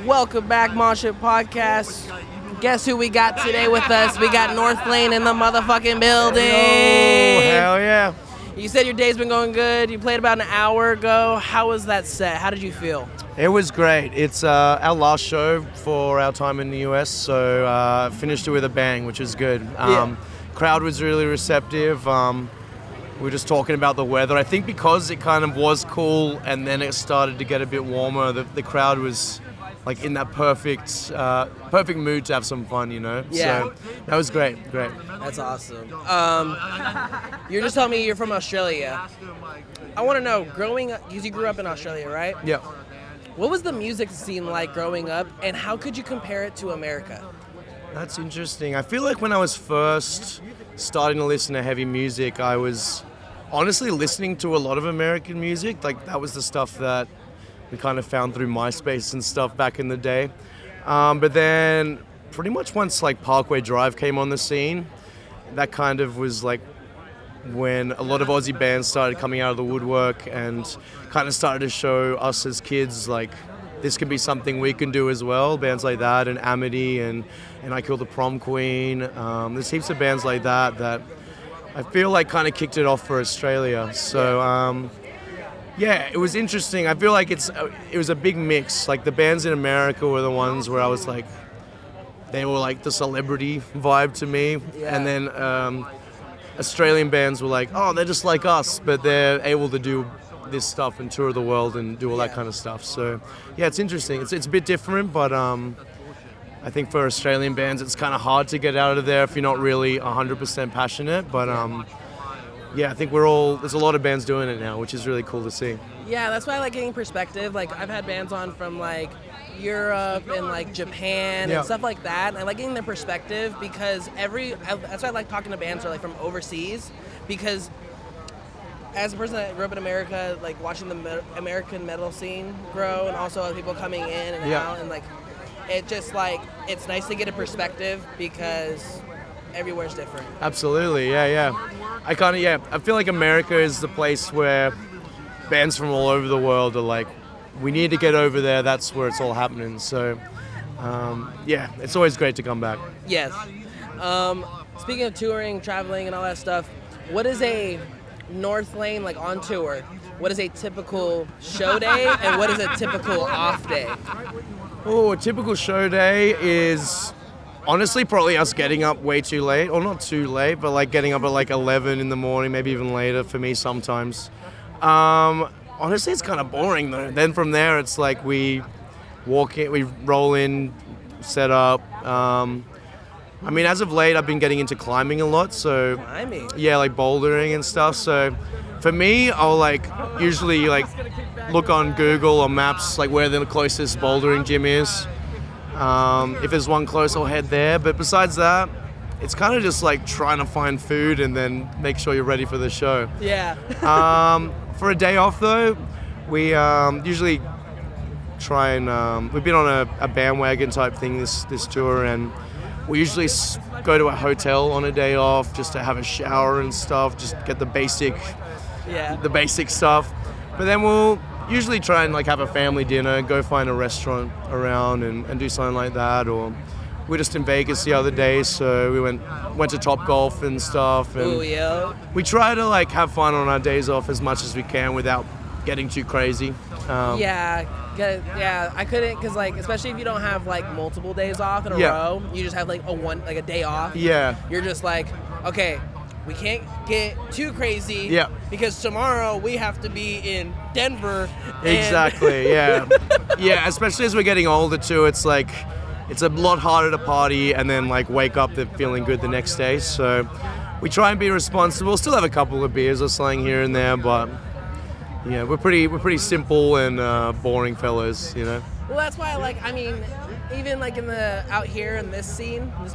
Welcome back, Mosh Pit Podcast. Guess who we got today with us? We got Northlane in the motherfucking building. Oh, hell yeah. You said your day's been going good. You played about an hour ago. How was that set? How did you feel? It was great. It's our last show for our time in the US, so finished it with a bang, which is good. Crowd was really receptive. We were just talking about the weather. I think because it kind of was cool and then it started to get a bit warmer, the crowd was like in that perfect mood to have some fun, you know? Yeah. So that was great. That's awesome. You're just telling me you're from Australia. I want to know, growing up, because you grew up in Australia, right? Yeah. What was the music scene like growing up, and how could you compare it to America? That's interesting. I feel like when I was first starting to listen to heavy music, I was honestly listening to a lot of American music. Like, that was the stuff that we kind of found through MySpace and stuff back in the day. But then pretty much once like Parkway Drive came on the scene, that kind of was like when a lot of Aussie bands started coming out of the woodwork and kind of started to show us as kids like this can be something we can do as well. Bands like that and Amity and I Killed the Prom Queen. There's heaps of bands like that I feel like kind of kicked it off for Australia. So yeah, it was interesting. I feel like it was a big mix. Like the bands in America were the ones where I was like, they were like the celebrity vibe to me. Yeah. And then Australian bands were like, oh, they're just like us, but they're able to do this stuff and tour the world and do all that kind of stuff. So yeah, it's interesting. It's a bit different, but I think for Australian bands, it's kind of hard to get out of there if you're not really 100% passionate. But yeah, I think there's a lot of bands doing it now, which is really cool to see. Yeah, that's why I like getting perspective. Like, I've had bands on from, like, Europe and, like, Japan and stuff like that. And I like getting their perspective because that's why I like talking to bands that are, like, from overseas. Because as a person that grew up in America, like, watching the American metal scene grow and also other people coming in and out. And, like, it just, like, it's nice to get a perspective because everywhere's different. Absolutely, yeah. I feel like America is the place where bands from all over the world are like, we need to get over there, that's where it's all happening. So, yeah, it's always great to come back. Yes. Speaking of touring, traveling, and all that stuff, what is a Northlane, like, on tour? What is a typical show day, and what is a typical off day? Oh, a typical show day is honestly probably us getting up way too late, or not too late, but like getting up at like 11 in the morning, maybe even later for me sometimes. Honestly, it's kind of boring though. Then from there, it's like we walk in, we roll in, set up. I mean, as of late, I've been getting into climbing a lot, so Climbing? Yeah, like bouldering and stuff. So for me, I'll like usually like look on Google or Maps like where the closest bouldering gym is. If there's one close, I'll head there. But besides that, it's kind of just like trying to find food and then make sure you're ready for the show. Yeah. For a day off though, we usually try and we've been on a bandwagon type thing this tour, and we usually go to a hotel on a day off just to have a shower and stuff, just get the basic stuff. But then we'll usually try and like have a family dinner, go find a restaurant around and do something like that. Or we were just in Vegas the other day, so we went to Topgolf and stuff. And Ooh, yeah. we try to like have fun on our days off as much as we can without getting too crazy. Yeah, I couldn't, because like, especially if you don't have like multiple days off in a row, you just have like a day off. Yeah. You're just like, okay, we can't get too crazy. Yeah. Because tomorrow we have to be in Denver. Exactly. Yeah. Yeah. Especially as we're getting older too, it's like it's a lot harder to party and then like wake up feeling good the next day. So we try and be responsible. Still have a couple of beers or something here and there, but yeah, we're pretty simple and boring fellas, you know. Well, that's why I mean, even like out here in this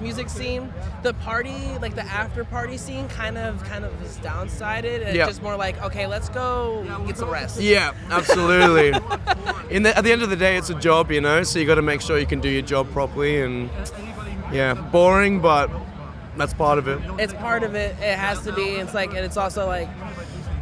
music scene, the party, like the after party scene kind of is downsided, and it's just more like, okay, let's go get some rest. Yeah, absolutely. At the end of the day, it's a job, you know, so you got to make sure you can do your job properly, and yeah, boring, but that's part of it. It's part of it. It has to be. It's like, and it's also like,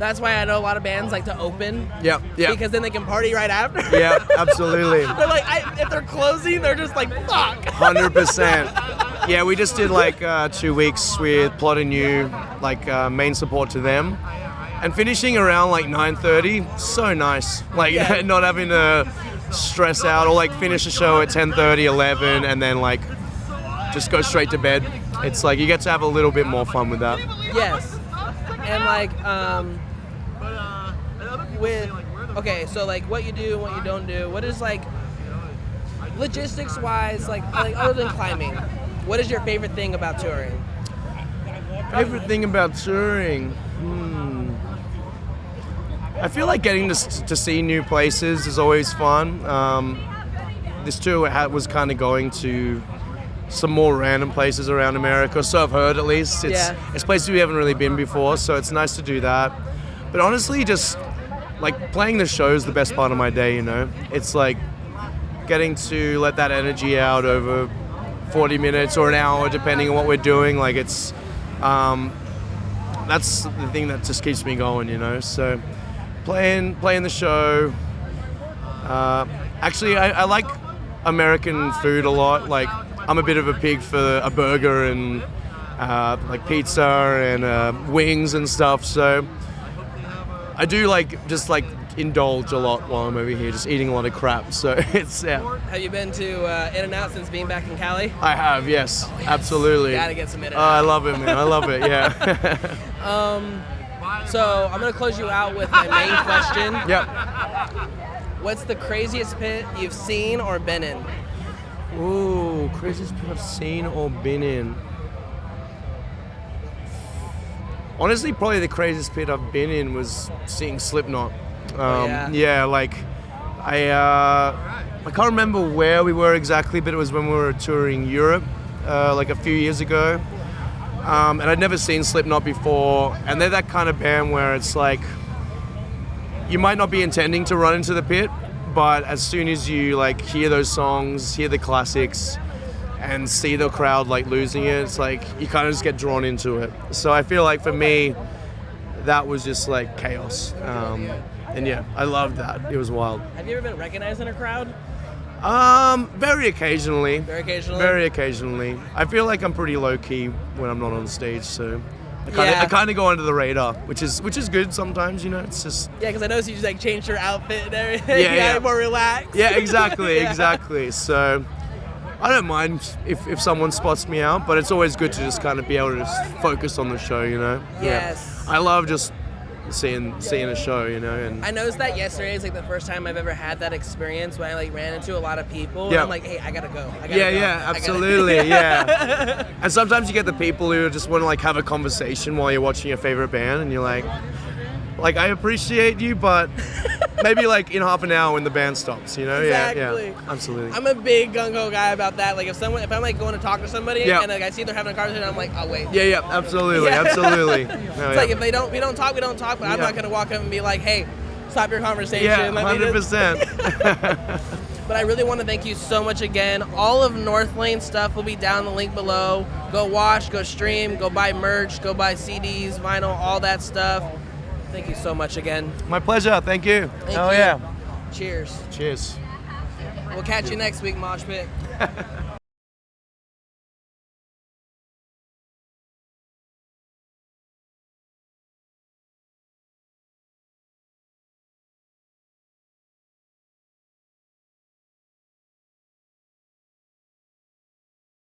That's why I know a lot of bands like to open. Yeah. Because then they can party right after. Yeah, absolutely. They're like, if they're closing, they're just like, fuck. 100%. Yeah, we just did like 2 weeks with Plot and You, like main support to them. And finishing around like 9:30, so nice. Like not having to stress out or like finish a show at 10:30, 11, and then like just go straight to bed. It's like you get to have a little bit more fun with that. Yes. And like so like what you do and what you don't do, what is like logistics wise, like other than climbing, what is your favorite thing about touring? Favorite thing about touring? I feel like getting to see new places is always fun. This tour was kind of going to some more random places around America, so I've heard at least. It's places we haven't really been before, so it's nice to do that. But honestly, just like playing the show is the best part of my day, you know? It's like getting to let that energy out over 40 minutes or an hour, depending on what we're doing. Like it's, that's the thing that just keeps me going, you know? So playing the show. Actually, I like American food a lot. Like I'm a bit of a pig for a burger and like pizza and wings and stuff. So I do like just like indulge a lot while I'm over here, just eating a lot of crap. So it's Have you been to In-N-Out since being back in Cali? I have, yes, absolutely. Gotta get some In-N-Out. I love it, man. I love it. Yeah. So I'm gonna close you out with my main question. Yep. What's the craziest pit you've seen or been in? Ooh, craziest pit I've seen or been in. Honestly, probably the craziest pit I've been in was seeing Slipknot. Yeah, like I can't remember where we were exactly, but it was when we were touring Europe, like a few years ago. And I'd never seen Slipknot before, and they're that kind of band where it's like you might not be intending to run into the pit, but as soon as you like hear those songs, hear the classics, and see the crowd like losing it, it's like you kind of just get drawn into it. So I feel like for me, that was just like chaos. And yeah, I loved that. It was wild. Have you ever been recognized in a crowd? Very occasionally. Very occasionally? Very occasionally. I feel like I'm pretty low key when I'm not on stage, so I kind of go under the radar, which is good sometimes, you know. It's just because I noticed you just like changed your outfit and everything. Yeah. More relaxed. Yeah, exactly. So I don't mind if someone spots me out, but it's always good to just kind of be able to just focus on the show, you know. Yes. Yeah. I love just seeing a show, you know. And I noticed that yesterday is like the first time I've ever had that experience when I like ran into a lot of people. And I'm like, hey, I gotta go. Absolutely, yeah. And sometimes you get the people who just want to like have a conversation while you're watching your favorite band, and you're like I appreciate you, but maybe like in half an hour when the band stops, you know? Exactly. Yeah, absolutely. I'm a big gung-ho guy about that. Like if I'm like going to talk to somebody and like I see they're having a conversation, I'm like, I'll wait. Yeah, absolutely. Absolutely. It's like if we don't talk, but I'm not gonna walk up and be like, hey, stop your conversation. Yeah, Let me 100%. But I really want to thank you so much again. All of Northlane stuff will be down the link below. Go watch, go stream, go buy merch, go buy CDs, vinyl, all that stuff. Thank you so much again. My pleasure. Thank you. Thank you. Yeah. Cheers. Cheers. We'll catch you next week, Mosh Pit.